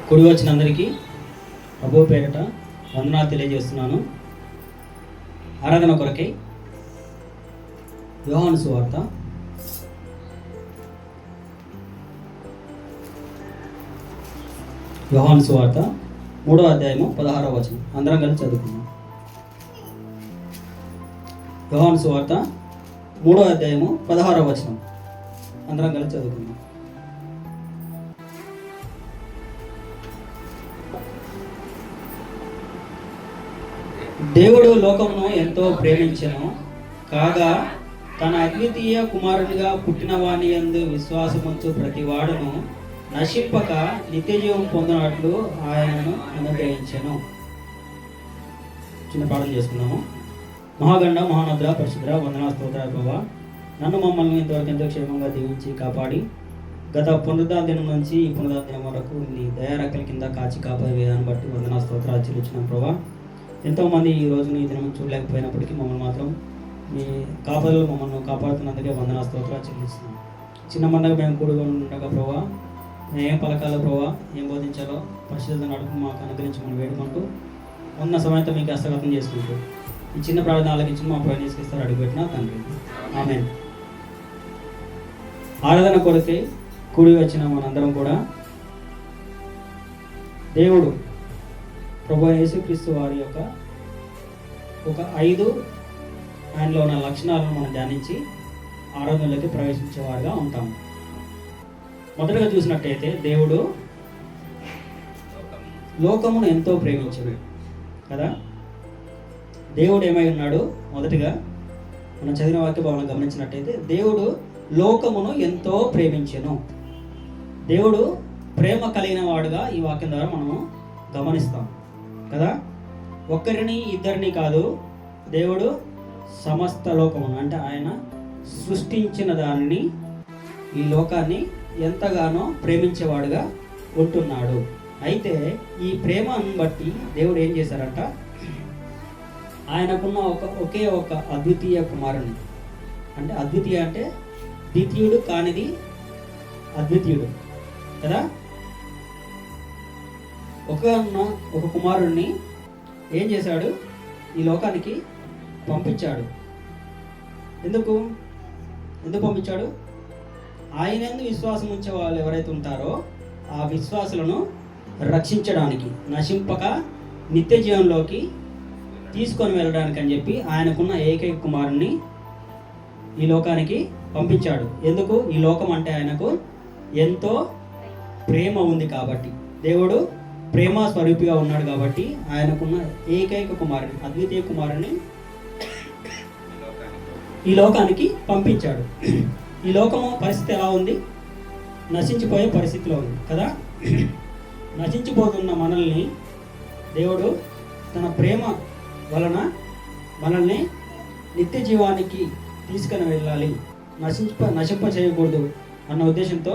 కూడి వచ్చిన అందరికీ ప్రభు పేరిట వందనాలు తెలియజేస్తున్నాను. ఆరాధన కొరకై యోహాను సువార్త 3వ అధ్యాయము 16వ వచనం అందరం కలిసి చదువుకున్నాం. యోహాను సువార్త 3వ అధ్యాయము 16వ వచనం అందరం కలిసి చదువుకున్నాం. దేవుడు లోకమును ఎంతో ప్రేమించెను కాగా తన అద్వితీయ కుమారుడిగా పుట్టిన వాని యందు విశ్వాసముంచు ప్రతి వాడును నశింపక నిత్యజీవం పొందినట్లు ఆయనను అనుగ్రహించెను. చిన్న ప్రార్థన చేసుకున్నాము. మహాగండ మహానద్ర పరిశుద్ర వందనా స్తోత్రాలు ప్రభా, నన్ను మమ్మల్ని ఇంతవరకు ఎంతో క్షేమంగా దీవించి కాపాడి గత పునరుద్ధరణ దినం నుంచి ఈ పునరుద్ధరణ దినం వరకు నీ దయారక్కల కింద కాచి కాపాడే విధానం బట్టి వందనా స్తోత్రాలు చెల్లించినాం ప్రభా. ఎంతోమంది ఈ రోజున ఈ దినం చూడలేకపోయినప్పటికీ మమ్మల్ని మాత్రం మీ కాపాడలు మమ్మల్ని కాపాడుతున్నందుకే వందనా స్తోత్రాలు చెల్లిస్తున్నాం. చిన్న మండగా మేము కూడుగా ఉండగా ప్రభా, ఏం పలకాలో ప్రభా, ఏం బోధించాలో పరిశుద్ధ నడుపు మాకు అనుగ్రహించి మనం వేడుకుంటూ ఉన్న సమయంతో మీకు హస్తగతం చేసుకుంటూ ఈ చిన్న ప్రార్థన ఆలకించి మా ప్రవేశిస్తారు అడుగుపెట్టిన తండ్రి, ఆమేన్. ఆరాధన కొరకే కూడి వచ్చిన మనందరం కూడా దేవుడు ప్రభు యేసుక్రీస్తు వారి యొక్క ఒక 5 ఆయనలో ఉన్న లక్షణాలను మనం ధ్యానించి ఆరాధనలోకి ప్రవేశించేవారుగా ఉంటాము. మొదటగా చూసినట్టయితే దేవుడు లోకమును ఎంతో ప్రేమించాడు కదా. దేవుడు ఏమై ఉన్నాడు? మొదటిగా మనం చదివిన వాక్య భావన గమనించినట్టయితే దేవుడు లోకమును ఎంతో ప్రేమించెను. దేవుడు ప్రేమ కలిగిన వాడుగా ఈ వాక్యం ద్వారా మనము గమనిస్తాం కదా. ఒక్కరిని ఇద్దరిని కాదు, దేవుడు సమస్త లోకమును అంటే ఆయన సృష్టించిన దానిని ఈ లోకాన్ని ఎంతగానో ప్రేమించేవాడుగా ఉంటున్నాడు. అయితే ఈ ప్రేమను బట్టి దేవుడు ఏం చేశారంట, ఆయనకున్న ఒకే ఒక అద్వితీయ కుమారుని, అంటే అద్వితీయ అంటే ద్వితీయుడు కానిది అద్వితీయుడు కదా, ఒక కుమారుణ్ణి ఏం చేశాడు, ఈ లోకానికి పంపించాడు. ఎందుకు పంపించాడు? ఆయన యందు విశ్వాసం ఉంచే వాళ్ళు ఎవరైతే ఉంటారో ఆ విశ్వాసులను రక్షించడానికి, నశింపక నిత్య జీవంలోకి తీసుకొని వెళ్ళడానికి అని చెప్పి ఆయనకున్న ఏకైక కుమారుణ్ణి ఈ లోకానికి పంపించాడు. ఎందుకు? ఈ లోకం అంటే ఆయనకు ఎంతో ప్రేమ ఉంది కాబట్టి, దేవుడు ప్రేమ స్వరూపిగా ఉన్నాడు కాబట్టి ఆయనకున్న ఏకైక కుమారుని, అద్వితీయ కుమారుని ఈ లోకానికి పంపించాడు. ఈ లోకము పరిస్థితి ఎలా ఉంది? నశించిపోయే పరిస్థితిలో ఉంది కదా. నశించిపోతున్న మనల్ని దేవుడు తన ప్రేమ వలన మనల్ని నిత్య జీవానికి తీసుకుని వెళ్ళాలి, నశింప చేయకూడదు అన్న ఉద్దేశంతో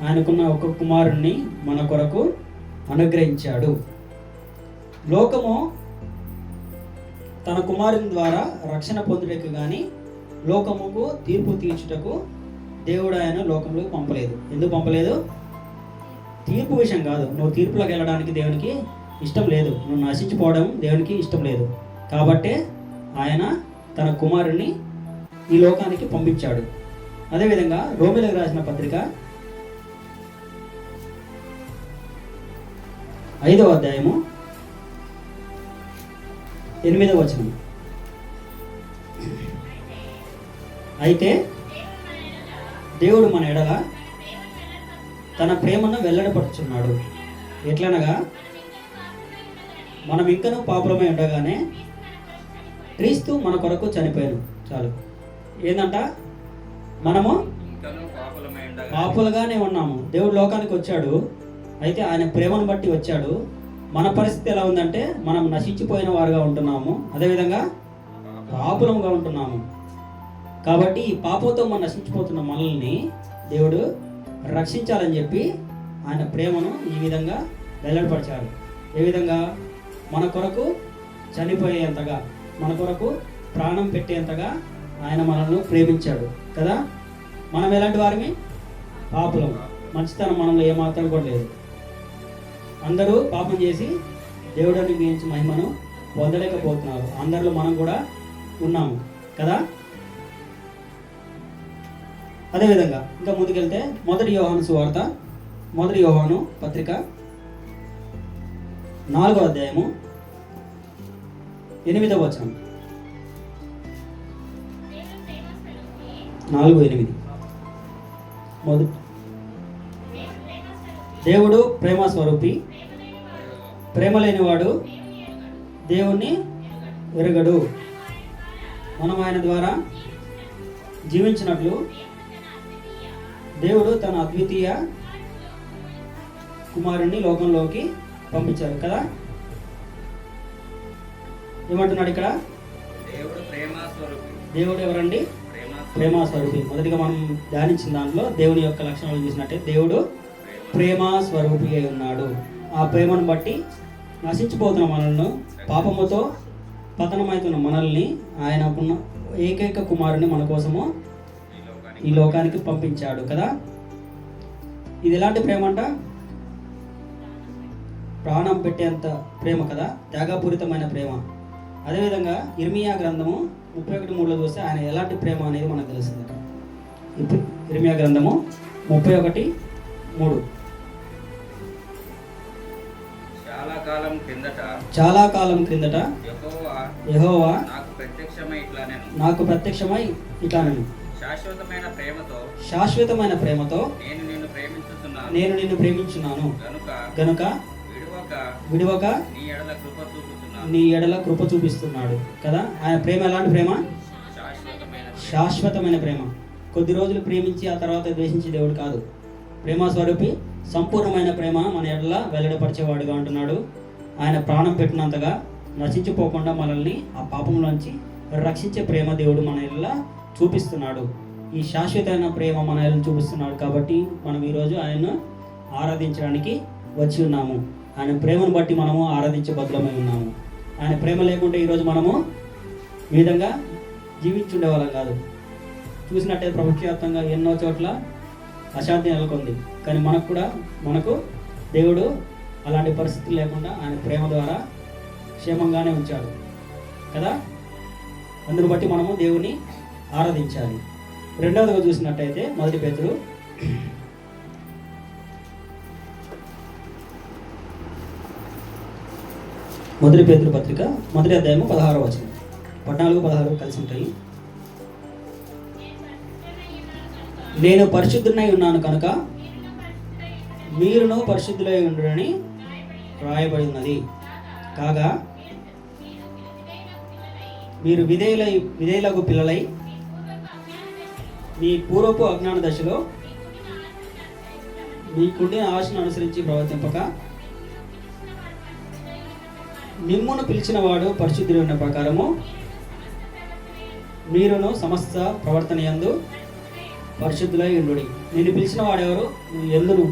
ఆయనకున్న ఒక కుమారుణ్ణి మన కొరకు అనుగ్రహించాడు. లోకము తన కుమారుని ద్వారా రక్షణ పొందుటకు కానీ లోకముకు తీర్పు తీర్చుటకు దేవుడు ఆయన లోకంలోకి పంపలేదు. ఎందుకు పంపలేదు? తీర్పు విషయం కాదు. నువ్వు తీర్పులోకి వెళ్ళడానికి దేవునికి ఇష్టం లేదు, నువ్వు నశించిపోవడం దేవునికి ఇష్టం లేదు. కాబట్టే ఆయన తన కుమారుణ్ణి ఈ లోకానికి పంపించాడు. అదేవిధంగా రోమీయులకు రాసిన పత్రిక 5వ అధ్యాయము 8వ వచనం. అయితే దేవుడు మన ఎడల తన ప్రేమను వెల్లడిపరుచున్నాడు. ఎట్లనగా మనం ఇంకనూ పాపులమై ఉండగానే క్రీస్తు మన కొరకు చనిపోయాను. చాలు. ఏందంట? మనము పాపులుగానే ఉన్నాము. దేవుడు లోకానికి వచ్చాడు, అయితే ఆయన ప్రేమను బట్టి వచ్చాడు. మన పరిస్థితి ఎలా ఉందంటే మనం నశించిపోయిన వారుగా ఉంటున్నాము, అదేవిధంగా పాపులముగా ఉంటున్నాము. కాబట్టి ఈ పాపంతో మనం నశించిపోతున్న మనల్ని దేవుడు రక్షించాలని చెప్పి ఆయన ప్రేమను ఈ విధంగా వెల్లడిపరిచాడు. ఏ విధంగా? మన కొరకు చనిపోయేంతగా, మన కొరకు ప్రాణం పెట్టేంతగా ఆయన మనల్ని ప్రేమించాడు కదా. మనం ఎలాంటి వారిని? పాపులం. మంచితనం మనలో ఏమాత్రం కూడా లేదు. అందరూ పాపం చేసి దేవుడిని మించి మహిమను పొందలేకపోతున్నారు. అందరిలో మనం కూడా ఉన్నాము కదా. అదేవిధంగా ఇంకా ముందుకెళ్తే మొదటి యోహాను సువార్త, మొదటి యోహాను పత్రిక 4వ అధ్యాయము 8వ వచనం. 4:8. దేవుడు ప్రేమ స్వరూపి, ప్రేమ లేనివాడు దేవుణ్ణి ఎరుగడు. మనం ఆయన ద్వారా జీవించినట్లు దేవుడు తన అద్వితీయ కుమారుణ్ణి లోకంలోకి పంపించారు కదా. ఏమంటున్నాడు ఇక్కడ? దేవుడు ఎవరండి? ప్రేమ స్వరూపి. మొదటిగా మనం ధ్యానించిన దాంట్లో దేవుని యొక్క లక్షణాలు చూసినట్టే దేవుడు ప్రేమ స్వరూపి అయి ఉన్నాడు. ఆ ప్రేమను బట్టి నశించిపోతున్న మనల్ని, పాపముతో పతనమవుతున్న మనల్ని ఆయనకున్న ఏకైక కుమారుని మన కోసము ఈ లోకానికి పంపించాడు కదా. ఇది ఎలాంటి ప్రేమ అంట? ప్రాణం పెట్టేంత ప్రేమ కదా, త్యాగపూరితమైన ప్రేమ. అదేవిధంగా ఇర్మియా గ్రంథము 31:3 చూస్తే ఆయన ఎలాంటి ప్రేమ అనేది మనకు తెలుస్తుంది. ఇప్పుడు ఇర్మియా గ్రంథము 31:3. చాలా కాలం క్రిందట యెహోవా నాకు ప్రత్యక్షమై ఇట్లానెను, శాశ్వతమైన ప్రేమతో నేను నిన్ను ప్రేమించున్నాను గనుక విడువక నీ ఎడల కృప చూపిస్తున్నాడు కదా. ఆయన ప్రేమ ఎలాంటి ప్రేమ? శాశ్వతమైన ప్రేమ. కొద్ది రోజులు ప్రేమించి ఆ తర్వాత ద్వేషించే దేవుడు కాదు. ప్రేమ స్వరూపి, సంపూర్ణమైన ప్రేమ మన ఎడల వెల్లడిపరిచేవాడుగా ఉంటున్నాడు. ఆయన ప్రాణం పెట్టినంతగా నశించిపోకుండా మనల్ని ఆ పాపంలోంచి రక్షించే ప్రేమ దేవుడు మన ఎడల చూపిస్తున్నాడు. ఈ శాశ్వతమైన ప్రేమ మన ఎడల చూపిస్తున్నాడు కాబట్టి మనం ఈరోజు ఆయన్ను ఆరాధించడానికి వచ్చి ఉన్నాము. ఆయన ప్రేమను బట్టి మనము ఆరాధించే బద్దులమై ఉన్నాము. ఆయన ప్రేమ లేకుంటే ఈరోజు మనము ఈ విధంగా జీవించుండే వాళ్ళం కాదు. చూసినట్టయితే ప్రపంచవ్యాప్తంగా ఎన్నో చోట్ల అశాంతి నెలకొంది. కానీ మనకు దేవుడు అలాంటి పరిస్థితులు లేకుండా ఆయన ప్రేమ ద్వారా క్షేమంగానే ఉంచాడు కదా. అందును బట్టి మనము దేవుని ఆరాధించాలి. రెండవదిగా చూసినట్టయితే మొదటి పేతురు 1 పేతురు పత్రిక 1వ అధ్యాయము 16వ వచనం. 14-16 కలిసి ఉంటాయి. నేను పరిశుద్ధుడై ఉన్నాను కనుక మీరును పరిశుద్ధులై ఉండుడని రాయబడి ఉన్నది. కాగా మీరు విధేయులకు పిల్లలై మీ పూర్వపు అజ్ఞాన దశలో మీకుండిన ఆశను అనుసరించి ప్రవర్తింపక నిమ్మును పిలిచిన వాడు పరిశుద్ధుడు ఉన్న ప్రకారము మీరును సమస్త ప్రవర్తన యందు పరిశుద్ధులై ఉండుడి. నిన్ను పిలిచిన వాడెవరు? నువ్వు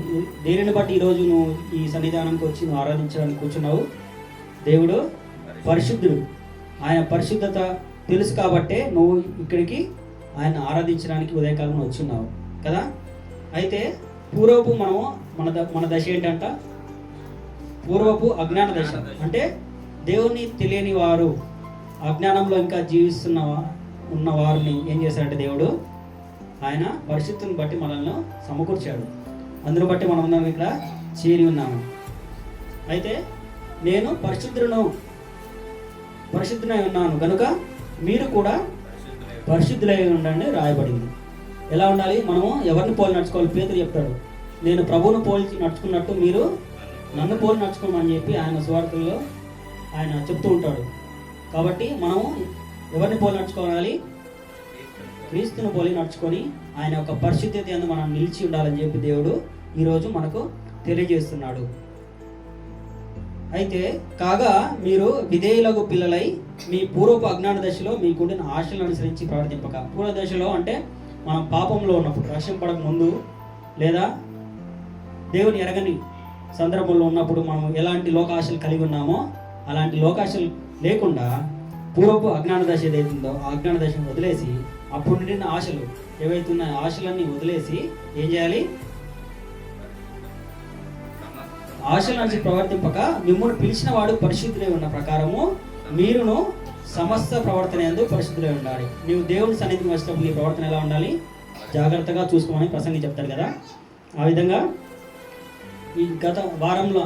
దేనిని బట్టి ఈరోజు నువ్వు ఈ సన్నిధానంకి వచ్చి నువ్వు ఆరాధించడానికి కూర్చున్నావు? దేవుడు పరిశుద్ధుడు. ఆయన పరిశుద్ధత తెలుసు కాబట్టే నువ్వు ఇక్కడికి ఆయన ఆరాధించడానికి ఉదయకాలంలో వచ్చున్నావు కదా. అయితే పూర్వపు మన దశ ఏంటంట? పూర్వపు అజ్ఞాన దశ. అంటే దేవుని తెలియని వారు, అజ్ఞానంలో ఇంకా ఉన్న వారిని ఏం చేశాడంటే దేవుడు ఆయన పరిశుద్ధిని బట్టి మనల్ని సమకూర్చాడు. అందును బట్టి మనం అందరం ఇక్కడ చేరి ఉన్నాము. అయితే నేను పరిశుద్ధునై ఉన్నాను కనుక మీరు కూడా పరిశుద్ధులై ఉండండి రాయబడింది. ఎలా ఉండాలి? మనము ఎవరిని పోలి నడుచుకోవాలి? పేతురు చెప్తాడు, నేను ప్రభువును పోల్చి నడుచుకున్నట్టు మీరు నన్ను పోలి నడుచుకోమని చెప్పి ఆయన సువార్తల్లో ఆయన చెప్తూ ఉంటాడు. కాబట్టి మనము ఎవరిని పోలి నడుచుకోవాలి? క్రీస్తును పోలి నడుచుకొని ఆయన యొక్క పరిశుద్ధత యందు మనం నిలిచి ఉండాలని చెప్పి దేవుడు ఈరోజు మనకు తెలియజేస్తున్నాడు. అయితే కాగా మీరు విధేయులకు పిల్లలై మీ పూర్వపు అజ్ఞాన దశలో మీకుండిన ఆశలను అనుసరించి ప్రవర్తింపక. పూర్వ దశలో అంటే మనం పాపంలో ఉన్నప్పుడు, రక్షింపడక ముందు లేదా దేవుని ఎరగని సందర్భంలో ఉన్నప్పుడు మనం ఎలాంటి లోకాశలు కలిగి ఉన్నామో అలాంటి లోకాశలు లేకుండా పూర్వపు అజ్ఞాన దశ ఏదైతుందో ఆ అజ్ఞాన దశను వదిలేసి అప్పుడు నిండిన ఆశలు ఏవైతున్నాయో ఆశలన్నీ వదిలేసి ఏం చేయాలి? ఆశలు నుంచి ప్రవర్తింపక మిమ్మల్ని పిలిచిన వాడు పరిశుద్ధులై ఉన్న ప్రకారము మీరును సమస్త ప్రవర్తన యందు పరిశుద్ధులై ఉండాలి. నీవు దేవుని సన్నిధికి వచ్చినప్పుడు నీ ప్రవర్తన ఎలా ఉండాలి? జాగ్రత్తగా చూసుకోమని ప్రసంగి చెప్తారు కదా. ఆ విధంగా ఈ గత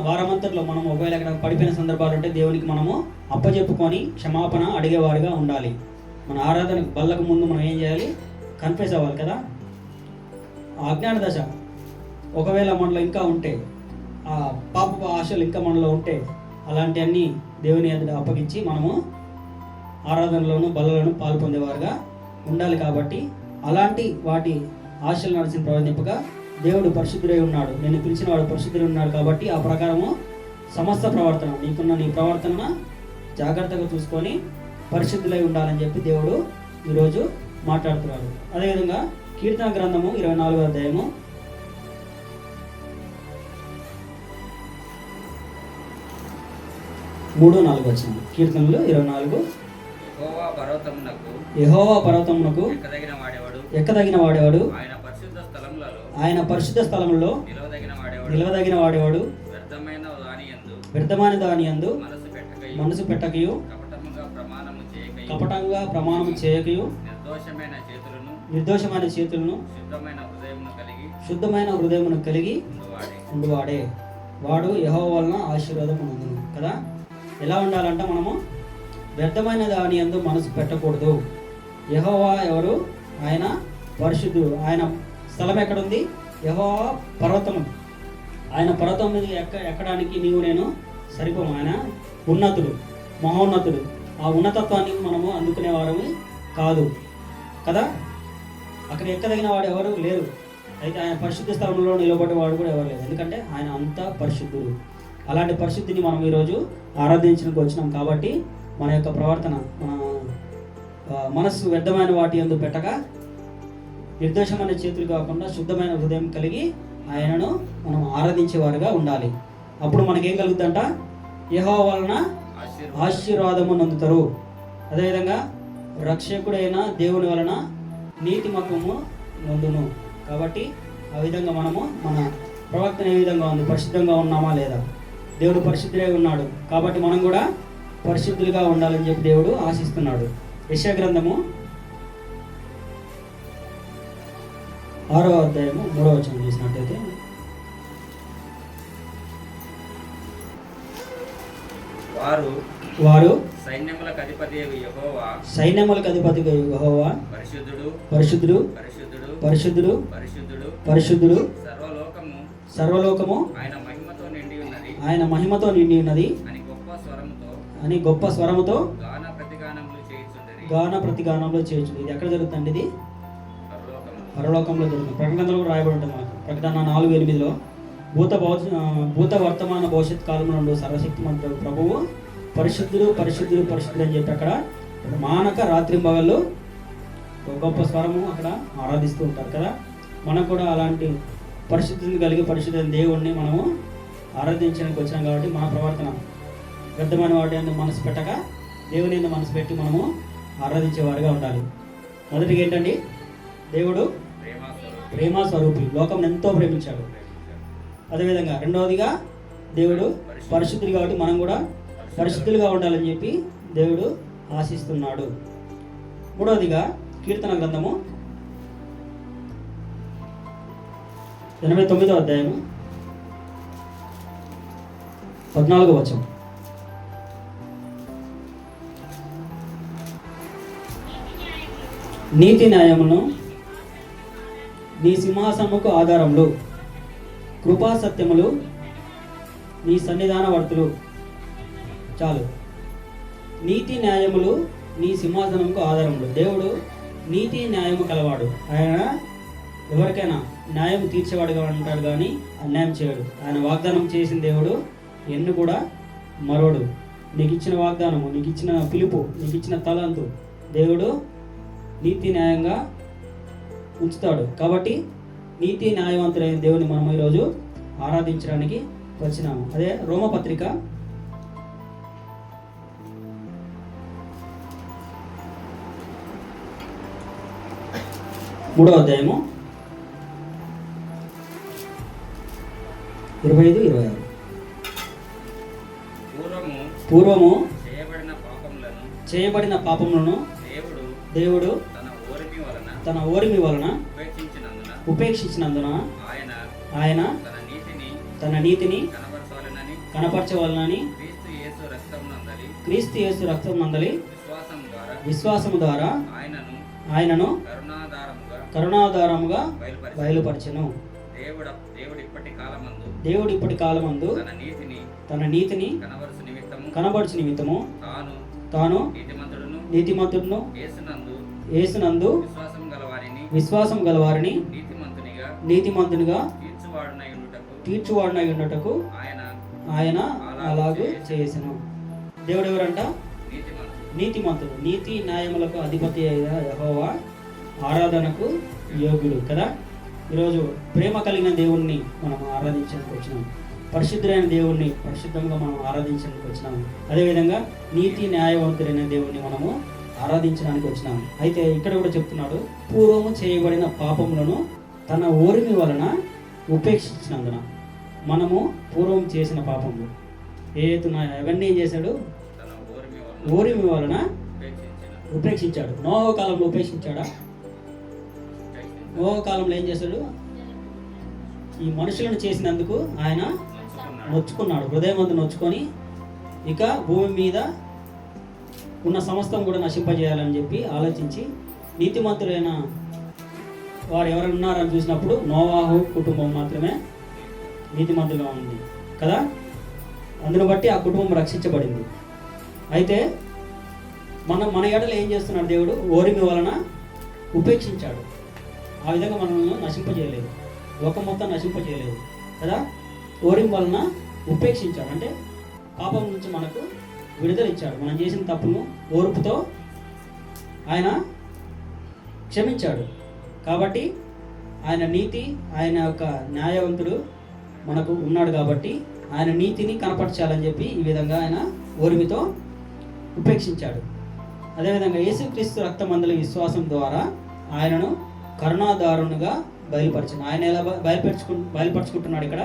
వారమంతట్లో మనం ఒకవేళ ఎక్కడ పడిపోయిన సందర్భాలు ఉంటే దేవునికి మనము అప్పచెప్పుకొని క్షమాపణ అడిగేవారుగా ఉండాలి. మన ఆరాధన బల్లకు ముందు మనం ఏం చేయాలి? కన్ఫెస్ అవ్వాలి కదా. అజ్ఞాన దశ ఒకవేళ మనలో ఇంకా ఉంటే, ఆ పాప ఆశలు ఇంకా మనలో ఉంటే, అలాంటివన్నీ దేవుని ఎదుట అప్పగించి మనము ఆరాధనలోను బలలోను పాల్పొందేవారుగా ఉండాలి. కాబట్టి అలాంటి వాటి ఆశలు నడిచిన ప్రవర్తింపగా దేవుడు పరిశుద్ధుడై ఉన్నాడు, నేను పిలిచిన వాడు పరిశుద్ధుడై ఉన్నాడు. కాబట్టి ఆ ప్రకారము సమస్త ప్రవర్తన నీ ప్రవర్తన జాగ్రత్తగా చూసుకొని పరిశుద్ధులై ఉండాలని చెప్పి దేవుడు ఈరోజు మాట్లాడుతున్నాడు. అదేవిధంగా కీర్తన గ్రంథము 24వ అధ్యాయము 3-4 వచనం. కీర్తనలు 24. యెహోవా పర్వతమునకు ఎక్కదగిన వాడేవాడు, ఆయన పరిశుద్ధ స్థలములో నిలవదగిన వాడేవాడు, వ్యర్థమైన దాని యందు మనసు పెట్టకయు, కపటంగా ప్రమాణము చేయకయు, నిర్దోషమైన చేతులను శుద్ధమైన హృదయమును కలిగి ఉండువాడే వాడు యెహోవా వలన ఆశీర్వాదం పొందును కదా. ఎలా ఉండాలంట? మనము వ్యర్థమైన దాని యందు మనసు పెట్టకూడదు. యెహోవా ఎవరు? ఆయన పరిశుద్ధుడు. ఆయన స్థలం ఎక్కడుంది? యెహోవా పర్వతము. ఆయన పర్వతం మీద ఎక్కడానికి నీవు నేను సరిపోము. ఆయన ఉన్నతుడు, మహోన్నతుడు. ఆ ఉన్నతత్వాన్ని మనము అందుకునే వారము కాదు కదా. అక్కడ ఎక్కదగిన వాడు ఎవరు లేరు. అయితే ఆయన పరిశుద్ధ స్థలంలో నిలబడే వాడు కూడా ఎవరు లేరు. ఎందుకంటే ఆయన అంతా పరిశుద్ధుడు. అలాంటి పరిశుద్ధిని మనం ఈరోజు ఆరాధించడానికి వచ్చినాం. కాబట్టి మన యొక్క ప్రవర్తన, మన మనస్సు వ్యర్థమైన వాటి యందు పెట్టగా, నిర్దోషమైన చేతులు కాకుండా శుద్ధమైన హృదయం కలిగి ఆయనను మనం ఆరాధించేవారుగా ఉండాలి. అప్పుడు మనకేం కలుగుతుందంట? యెహోవా వలన ఆశీర్వాదము నొందుతారు. అదేవిధంగా రక్షకుడైన దేవుని వలన నీతిమత్వము నొందును. కాబట్టి ఆ విధంగా మనము మన ప్రవర్తన ఏ విధంగా ఉంది? పరిశుద్ధంగా ఉన్నామా లేదా? దేవుడు పరిశుద్ధుడై ఉన్నాడు కాబట్టి మనం కూడా పరిశుద్ధులుగా ఉండాలని చెప్పి దేవుడు ఆశిస్తున్నాడు. యెషయా గ్రంథము 6వ అధ్యాయము 3వ వచనం చూసినట్టయితే, వారు సైన్యములకు అధిపతి యెహోవా పరిశుద్ధుడు పరిశుద్ధుడు సర్వలోకము ఆయన మహిమతో నిండి ఉన్నది అని గొప్ప స్వరముతో గాన ప్రతిగానంలో చేయుచుంది. ఇది ఎక్కడ జరుగుతుంది? ఇది పరలోకంలో జరుగుతుంది. ప్రకటనలో కూడా రాయబడి ఉంటుంది మనకు. ప్రకటన 4:8లో భూత వర్తమాన భవిష్యత్ కాలంలో ఉండు సర్వశక్తిమంతుడు ప్రభువు పరిశుద్ధుడు పరిశుద్ధుడు పరిశుద్ధుడు అని చెప్పి అక్కడ మానక రాత్రింబగళ్ళు గొప్ప స్వరము అక్కడ ఆరాధిస్తూ ఉంటారు కదా. మనం కూడా అలాంటి పరిశుద్ధిని కలిగి పరిశుద్ధ దేవుణ్ణి మనము ఆరాధించడానికి వచ్చినాం. కాబట్టి మన ప్రవర్తన వ్యర్థమైన వాటి యందు మనసు పెట్టక దేవుని యందు మనసు పెట్టి మనము ఆరాధించేవారుగా ఉండాలి. మొదటిగా ఏంటండి? దేవుడు ప్రేమ స్వరూపి, లోకం ఎంతో ప్రేమించాడు. అదేవిధంగా రెండవదిగా దేవుడు పరిశుద్ధులు కాబట్టి మనం కూడా పరిశుద్ధులుగా ఉండాలని చెప్పి దేవుడు ఆశిస్తున్నాడు. మూడవదిగా కీర్తన గ్రంథము 89వ అధ్యాయము 14వ వచనం. నీతి న్యాయమును నీ సింహాసనముకు ఆధారములు, కృపా సత్యములు నీ సన్నిధాన వర్తులు. చాలు. నీతి న్యాయములు నీ సింహాసనముకు ఆధారములు. దేవుడు నీతి న్యాయము కలవాడు. ఆయన ఎవరికైనా న్యాయం తీర్చేవాడుగా ఉంటాడు కానీ అన్యాయం చేయడు. ఆయన వాగ్దానం చేసిన దేవుడు ఎన్ను కూడా మరోడు. నీకు ఇచ్చిన వాగ్దానము, నీకు ఇచ్చిన పిలుపు, నీకు ఇచ్చిన తలంతు దేవుడు నీతి న్యాయంగా ఉంచుతాడు. కాబట్టి నీతి న్యాయవంతులైన దేవుని మనం ఈరోజు ఆరాధించడానికి వచ్చినాము. అదే రోమపత్రిక 3వ అధ్యాయము 25-26. పూర్వము చేయబడిన పాపములను దేవుడు తన ఓరిమి వలన ఉపేక్షించినందున ఆయన తన నీతిని కనపరచవలనని క్రీస్తు యేసు రక్తం నందలి విశ్వాసము ద్వారా ఆయనను కరుణాధారముగా బయలుపరచెను. దేవుడు ఇప్పటి కాలమందు తన నీతిని కనబరచు నిమిత్తము తాను నీతిమంతుడును యేసునందు విశ్వాసం గలవారిని నీతిమంతునిగా తీర్చువాడునై ఉండుటకు ఆయన అలాగే చేసెను. దేవుడు ఎవరంట? నీతిమంతుడు. నీతి న్యాయములకు అధిపతి అయిన యెహోవా ఆరాధనకు యోగ్యుడు కదా. ఈరోజు ప్రేమ కలిగిన దేవుణ్ణి మనం ఆరాధించడానికి వచ్చినాం. పరిశుద్ధులైన దేవుణ్ణి పరిశుద్ధంగా మనం ఆరాధించడానికి వచ్చినాము. అదేవిధంగా నీతి న్యాయవంతుడైన దేవుణ్ణి మనము ఆరాధించడానికి వచ్చినాము. అయితే ఇక్కడ కూడా చెప్తున్నాడు, పూర్వము చేయబడిన పాపములను తన ఓరిమి వలన ఉపేక్షించినందున. మనము పూర్వం చేసిన పాపములు అవన్నీ ఏం చేశాడు? ఓరిమి వలన ఉపేక్షించాడు. నోవ కాలంలో ఉపేక్షించాడా? నోవ కాలంలో ఏం చేశాడు? ఈ మనుషులను చేసినందుకు ఆయన నొచ్చుకున్నాడు. హృదయమందు నొచ్చుకొని ఇక భూమి మీద ఉన్న సమస్తం కూడా నశింపజేయాలని చెప్పి ఆలోచించి నీతిమంతులైన వారు ఎవరైనా ఉన్నారని చూసినప్పుడు నోవాహు కుటుంబం మాత్రమే నీతిమంతులుగా ఉంది కదా. అందును బట్టి ఆ కుటుంబం రక్షించబడింది. అయితే మన ఎడలు ఏం చేస్తున్నాడు దేవుడు? ఓరిమి వలన ఉపేక్షించాడు. ఆ విధంగా మనల్ని నశింపజేయలేదు, లోకం మొత్తం నశింపజేయలేదు కదా. ఓరిమి వలన ఉపేక్షించాడు అంటే పాపం నుంచి మనకు విడుదల ఇచ్చాడు. మనం చేసిన తప్పును ఓర్పుతో ఆయన క్షమించాడు. కాబట్టి ఆయన నీతి, ఆయన యొక్క న్యాయవంతుడు మనకు ఉన్నాడు కాబట్టి ఆయన నీతిని కనపరచాలని చెప్పి ఈ విధంగా ఆయన ఓర్మితో ఉపేక్షించాడు. అదేవిధంగా యేసుక్రీస్తు రక్తమందలి విశ్వాసం ద్వారా ఆయనను కరుణాధారునిగా బయలుపరిచాడు. ఆయన ఎలా బయలుపరుచుకుంటున్నాడు? ఇక్కడ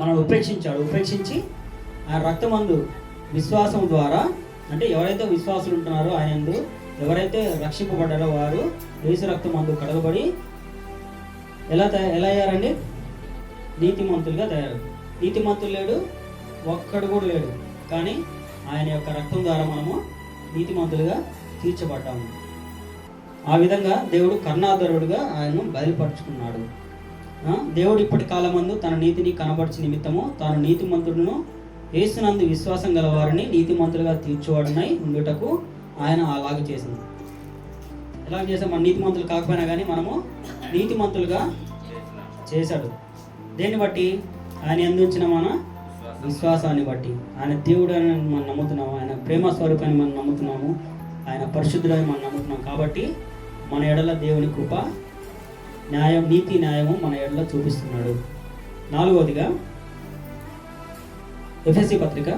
మనం ఉపేక్షించి ఆయన రక్తమందు విశ్వాసం ద్వారా, అంటే ఎవరైతే విశ్వాసులు ఉంటున్నారో ఆయన ఎవరైతే రక్షింపబడ్డారో వారు యేసు రక్తమందు కడగబడి ఎలా అయ్యారండి? నీతిమంతులుగా తయారు. నీతిమంతులు లేడు, ఒక్కడు కూడా లేడు. కానీ ఆయన యొక్క రక్తం ద్వారా మనము నీతిమంతులుగా తీర్చబడ్డాము. ఆ విధంగా దేవుడు కరుణాధరుడుగా ఆయనను బయలుపరుచుకున్నాడు. దేవుడు ఇప్పటి కాలమందు తన నీతిని కనబర్చి నిమిత్తము తాను నీతిమంతుడును యేసునందు విశ్వాసం గల వారిని నీతిమంతులుగా తీర్చువాడునై ఉండుటకు ఆయన అలాగే చేసింది. ఎలా చేసాం? మన నీతిమంతులు కాకపోయినా కానీ మనము నీతిమంతులుగా చేశాడు. దేన్ని బట్టి? ఆయన ఎందుంచిన మన విశ్వాసాన్ని బట్టి. ఆయన దేవుడు అని మనం నమ్ముతున్నాము, ఆయన ప్రేమ స్వరూపాన్ని మనం నమ్ముతున్నాము, ఆయన పరిశుద్ధుడని మనం నమ్ముతున్నాం. కాబట్టి మన ఎడల దేవుని కృప, న్యాయం, నీతి న్యాయము మన ఎడల చూపిస్తున్నాడు. 4వదిగా ఎఫెసీ పత్రిక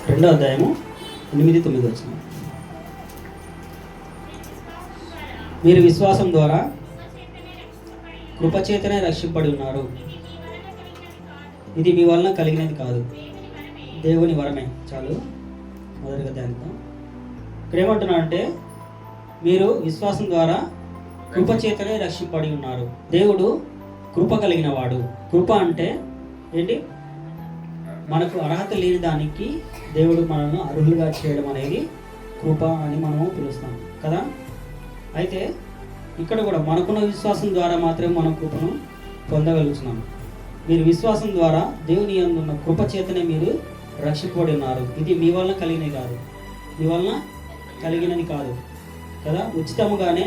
2వ అధ్యాయము 8-9 వచనం. మీరు విశ్వాసం ద్వారా కృపచేతనే రక్షింపబడి ఉన్నారు. ఇది మీ వలన కలిగినది కాదు, దేవుని వరమే. చాలు, మొదటిగా ధ్యానిద్దాం. ఇక్కడ ఏమంటున్నా అంటే, మీరు విశ్వాసం ద్వారా కృపచేతనే రక్షింపబడి ఉన్నారు. దేవుడు కృప కలిగిన వాడు. కృప అంటే ఏంటి? మనకు అర్హత లేని దానికి దేవుడు మనల్ని అర్హులుగా చేయడం అనేది కృప అని మనము పిలుస్తాం కదా. అయితే ఇక్కడ కూడా మనకున్న విశ్వాసం ద్వారా మాత్రమే మనం కృపను పొందగలుగుతున్నాం. మీరు విశ్వాసం ద్వారా దేవుని యందు ఉన్న కృప చేతనే మీరు రక్షింపబడి ఉన్నారు. ఇది మీ వలన కలిగినది కాదు, మీ వలన కలిగినది కాదు కదా. ఉచితముగానే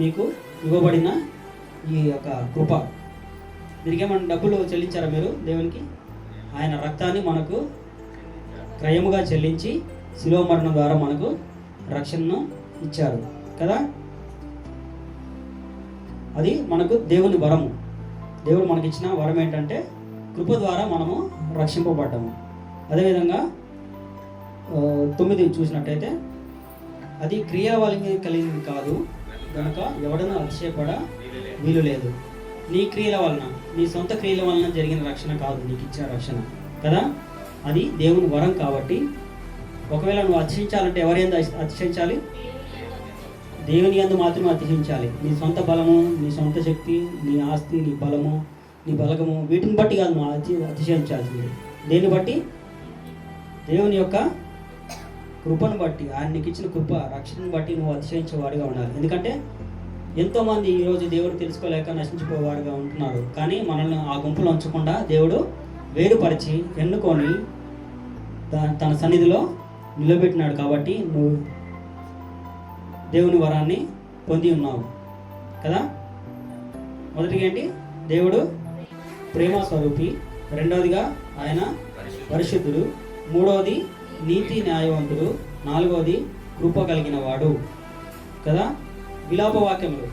మీకు ఇవ్వబడిన ఈ యొక్క కృప. దీనికేమన్నా డబ్బులు చెల్లించారా మీరు దేవునికి? ఆయన రక్తాన్ని మనకు క్రయముగా చెల్లించి శిలువ మరణం ద్వారా మనకు రక్షణను ఇచ్చారు కదా. అది మనకు దేవుని వరము. దేవుడు మనకి ఇచ్చిన వరం ఏంటంటే కృప ద్వారా మనము రక్షింపబడ్డాము. అదేవిధంగా 9 చూసినట్టయితే, అది క్రియల వలన కలిగింది కాదు కనుక ఎవడనూ అతిశయపడ వీలు లేదు. నీ క్రియల వలన, నీ సొంత క్రియల వలన జరిగిన రక్షణ కాదు నీకు ఇచ్చిన రక్షణ కదా, అది దేవుని వరం. కాబట్టి ఒకవేళ నువ్వు అతిశయించాలంటే ఎవరి యందు అతిశయించాలి? దేవుని యందు మాత్రమే అతిశయించాలి. నీ సొంత బలము, నీ సొంత శక్తి, నీ ఆస్తి, నీ బలము, నీ బలగము, వీటిని బట్టి కాదు నువ్వు అతిశయించాల్సింది. దేన్ని బట్టి? దేవుని యొక్క కృపను బట్టి, ఆయన నీకు ఇచ్చిన కృప, రక్షణను బట్టి నువ్వు అతిశయించేవాడిగా ఉండాలి. ఎందుకంటే ఎంతోమంది ఈరోజు దేవుడు తెలుసుకోలేక నశించిపోయేవాడుగా ఉంటున్నారు. కానీ మనల్ని ఆ గుంపులో ఉంచకుండా దేవుడు వేరుపరిచి ఎన్నుకొని తన సన్నిధిలో నిలబెట్టినాడు. కాబట్టి నువ్వు దేవుని వరాన్ని పొంది ఉన్నావు కదా. మొదటిగా ఏంటి? దేవుడు ప్రేమ స్వరూపి. రెండవదిగా ఆయన పరిశుద్ధుడు. మూడవది నీతి న్యాయవంతుడు. నాలుగవది కృప కలిగిన వాడు కదా. విలాప వాక్యములు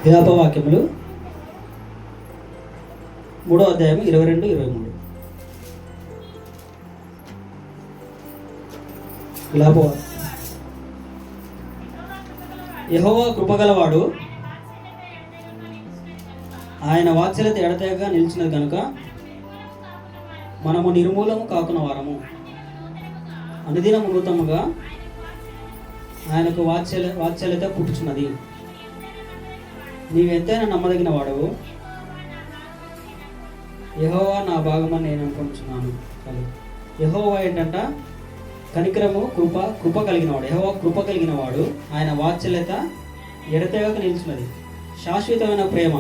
విలాపవాక్యములు 3వ అధ్యాయం 22-23. యెహోవా కృపగలవాడు, ఆయన వాత్సల్యత ఎడతెగక నిలిచినది కనుక మనము నిర్మూలము కాకున్న వారము. అనుదినము నూతనముగా ఆయనకు వాత్సల్యత పుట్టుచున్నది. నీవెంతైనా నమ్మదగిన వాడవు. యెహోవా నా భాగమని నేను అనుకుంటున్నాను. యెహోవా ఏంటంట? కనికరము, కృప కలిగిన వాడు. యెహోవా కృప కలిగిన వాడు, ఆయన వాత్సల్యత ఎడతెగక నిలిచినది. శాశ్వతమైన ప్రేమ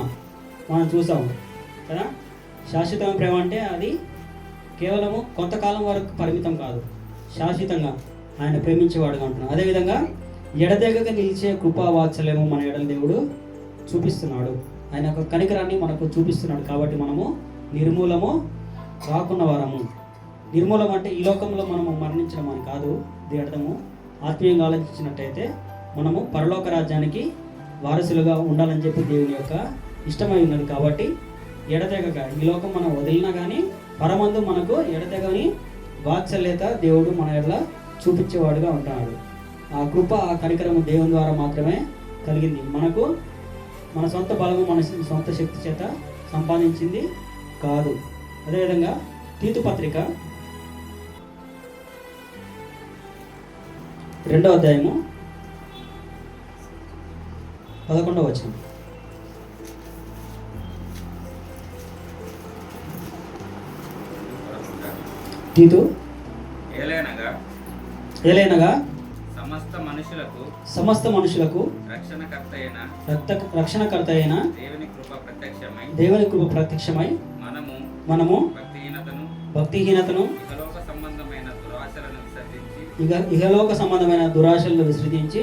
మనం చూసాము కదా. శాశ్వతమైన ప్రేమ అంటే అది కేవలము కొంతకాలం వరకు పరిమితం కాదు, శాశ్వతంగా ఆయన ప్రేమించేవాడుగా ఉంటున్నాడు. అదేవిధంగా ఎడతెగక నిలిచే కృపా వాత్సల్యము మన ఎడల దేవుడు చూపిస్తున్నాడు. ఆయన యొక్క కనికరాన్ని మనకు చూపిస్తున్నాడు. కాబట్టి మనము నిర్మూలము కాకున్న వారము. నిర్మూలం అంటే ఈ లోకంలో మనము మరణించడం అని కాదు. ఇది అర్థము ఆత్మీయంగా ఆలోచించినట్టయితే మనము పరలోక రాజ్యానికి వారసులుగా ఉండాలని చెప్పి దేవుని యొక్క ఇష్టమై ఉన్నది. కాబట్టి ఎడతెగక ఈ లోకం మనం వదిలినా కానీ పరమందు మనకు ఎడతెగని వాత్సల్యత దేవుడు మన ఎడల చూపించేవాడుగా ఉంటున్నాడు. ఆ కృప, ఆ కనికరము దేవుని ద్వారా మాత్రమే కలిగింది. మనకు మన సొంత బలము, మన సొంత శక్తి చేత సంపాదించింది కాదు. అదేవిధంగా తీతు పత్రిక 2వ అధ్యాయము 11వ వచనం. తీతు ఏలైనగా సమస్త మనుషులకు రక్షణకర్త అయిన దేవుని కృప ప్రత్యక్షమై మనము భక్తిహీనతను ఇహలోక సంబంధమైన దురాశలను విసర్జించి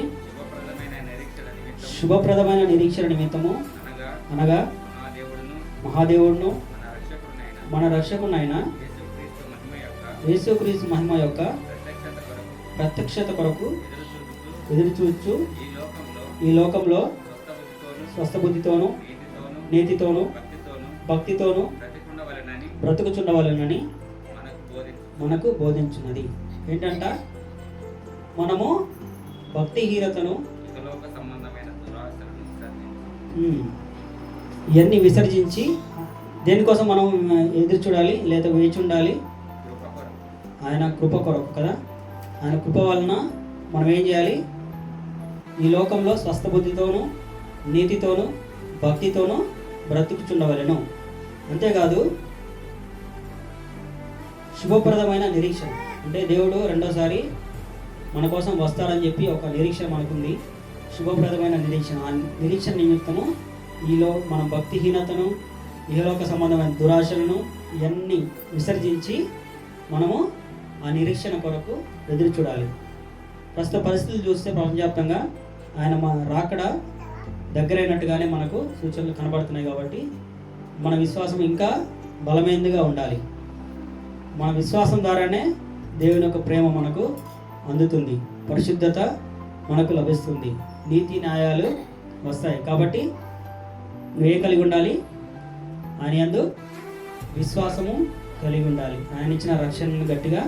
శుభప్రదమైన నిరీక్షణ నిమిత్తము అనగా మహాదేవుడును మన రక్షకునైన యేసుక్రీస్తు మహిమ యొక్క ప్రత్యక్షత కొరకు ఎదురుచూచు ఈ లోకంలో స్వస్థబుద్ధితోను నీతితోను భక్తితోను బ్రతుకుచుండవలెనని మనకు బోధించున్నది. ఏంటంట? మనము భక్తిహీనతను ఇవన్నీ విసర్జించి దేనికోసం మనం ఎదురు చూడాలి లేదా వేచి ఉండాలి? ఆయన కృప కొరకు కదా. ఆయన కృప వలన మనం ఏం చేయాలి? ఈ లోకంలో స్వస్థబుద్ధితోను నీతితోను భక్తితోను బ్రతుకుచుండవలెను. అంతేకాదు శుభప్రదమైన నిరీక్షణ అంటే దేవుడు రెండోసారి మన కోసం వస్తాడని చెప్పి ఒక నిరీక్షణ మనకుంది. శుభప్రదమైన నిరీక్షణ. ఆ నిరీక్షణ నిమిత్తము మనం భక్తిహీనతను ఇహలోక సంబంధమైన దురాశలను ఇవన్నీ విసర్జించి మనము ఆ నిరీక్షణ కొరకు ఎదురు చూడాలి. ప్రస్తుత పరిస్థితులు చూస్తే ప్రపంచవ్యాప్తంగా ఆయన రాకడ దగ్గరైనట్టుగానే మనకు సూచనలు కనబడుతున్నాయి. కాబట్టి మన విశ్వాసం ఇంకా బలమైనదిగా ఉండాలి. మన విశ్వాసం ద్వారానే దేవుని యొక్క ప్రేమ మనకు అందుతుంది. పరిశుద్ధత మనకు లభిస్తుంది. నీతి న్యాయాలు వస్తాయి. కాబట్టి నువ్వేం కలిగి ఉండాలి? ఆయన యందు విశ్వాసము కలిగి ఉండాలి. ఆయన ఇచ్చిన రక్షణను గట్టిగా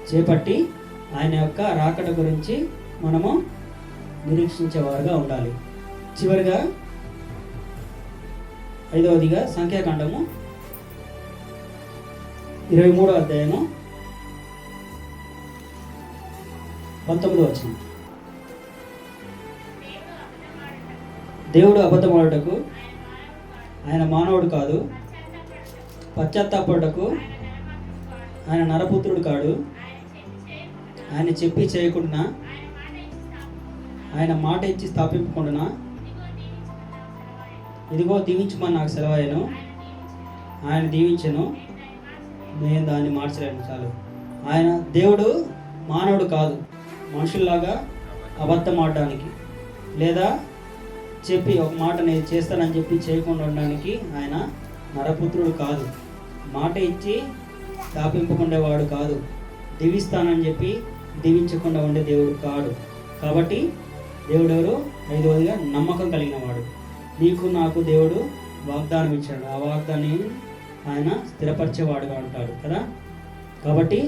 చేపట్టి ఆయన యొక్క రాకడ గురించి మనము నిరీక్షించేవారుగా ఉండాలి. చివరిగా 5వదిగా సంఖ్యాకాండము 23వ అధ్యాయము 19వ వచనం. దేవుడు అబద్ధమాడుటకు ఆయన మానవుడు కాదు, పశ్చాత్తాపడుటకు ఆయన నరపుత్రుడు కాడు. ఆయన చెప్పి చేయకుండా, ఆయన మాట ఇచ్చి స్థాపింపకుండా, ఇదిగో దీవించమని నాకు సెలవాయను, ఆయన దీవించను, నేను దాన్ని మార్చలేను. చాలు. ఆయన దేవుడు మానవుడు కాదు, మనుషుల్లాగా అబద్ధం ఆడడానికి లేదా చెప్పి ఒక మాట నేను చేస్తానని చెప్పి చేయకుండా ఉండడానికి ఆయన నరపుత్రుడు కాదు. మాట ఇచ్చి స్థాపింపకుండేవాడు కాదు. దీవిస్తానని చెప్పి దీవించకుండా ఉండే దేవుడు కాడు. కాబట్టి దేవుడు ఎవరు? 5వదిగా నమ్మకం కలిగిన వాడు. నీకు నాకు దేవుడు వాగ్దానం ఇచ్చాడు. ఆ వాగ్దాన్ని ఆయన స్థిరపరిచేవాడుగా ఉంటాడు కదా. కాబట్టి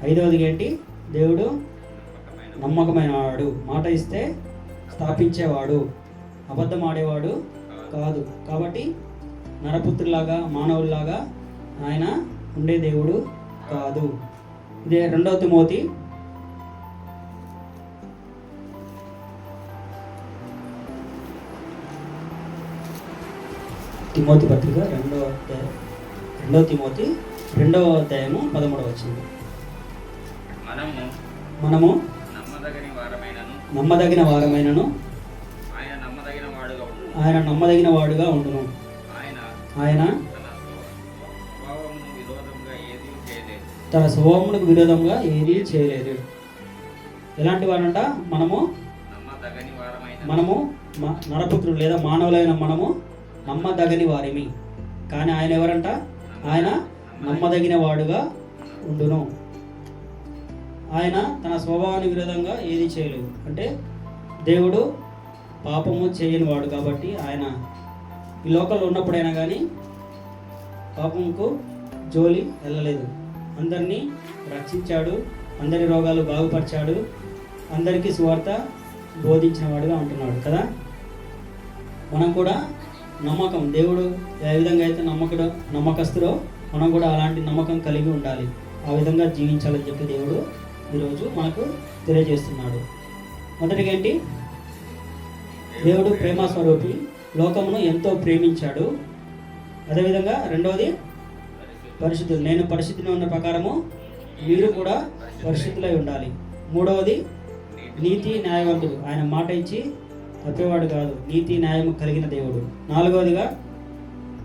5వదిగా ఏంటి? దేవుడు నమ్మకమైన వాడు. మాట ఇస్తే స్థాపించేవాడు, అబద్ధం ఆడేవాడు కాదు. కాబట్టి నరపుత్రులాగా మానవుల్లాగా ఆయన ఉండే దేవుడు కాదు. ఇదే 2వ తిమోతి 2వ పత్రిక 2వ తిమోతి 2వ అధ్యాయము 13వ వచనం. మనము నమ్మదగిన వారమైనను ఆయన నమ్మదగిన వాడుగా ఉండును. ఆయన తన స్వభావమునకు విరోధంగా ఏదీ చేయలేదు. ఎలాంటి వారంట? మనము నరపుత్రుడు లేదా మానవులైన మనము నమ్మదగని వారిమి. కానీ ఆయన ఎవరంట? ఆయన నమ్మదగిన వాడుగా ఉండును. ఆయన తన స్వభావానికి విరోధంగా ఏది చేయలేదు. అంటే దేవుడు పాపము చేయని వాడు కాబట్టి ఆయన ఈ లోకంలో ఉన్నప్పుడైనా కానీ పాపంకు జోలి వెళ్ళలేదు. అందరినీ రక్షించాడు, అందరి రోగాలు బాగుపరిచాడు, అందరికీ సువార్త బోధించిన వాడుగా ఉంటున్నాడు కదా. మనం కూడా నమ్మకం, దేవుడు ఏ విధంగా అయితే నమ్మకస్తుడో మనం కూడా అలాంటి నమ్మకం కలిగి ఉండాలి. ఆ విధంగా జీవించాలని చెప్పి దేవుడు ఈరోజు మనకు తెలియజేస్తున్నాడు. మొదటిగా ఏంటి? దేవుడు ప్రేమ స్వరూపి, లోకమును ఎంతో ప్రేమించాడు. అదేవిధంగా 2వది పరిశుద్ధులు. నేను పరిశుద్ధిని ఉన్న ప్రకారము మీరు కూడా పరిశుద్ధులై ఉండాలి. 3వది నీతి న్యాయవంతుడు. ఆయన మాట ఇచ్చి తప్పేవాడు కాదు, నీతి న్యాయము కలిగిన దేవుడు. 4వదిగా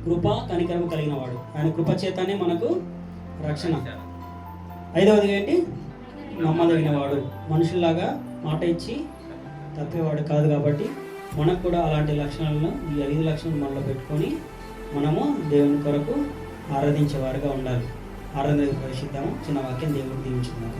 కృప కనికరము కలిగిన వాడు. ఆయన కృప చేతనే మనకు రక్షణ. 5వదిగా ఏంటి? నమ్మదగిన వాడు. మనుషుల్లాగా మాట ఇచ్చి తప్పేవాడు కాదు. కాబట్టి మనకు కూడా అలాంటి లక్షణాలను, ఈ 5 లక్షణాలు మనలో పెట్టుకొని మనము దేవుని కొరకు ఆరాధించేవారుగా ఉండాలి. ఆరాధన పరిశుద్ధాము. చిన్న వాక్యం దేవుడు దీవించుకున్నాము.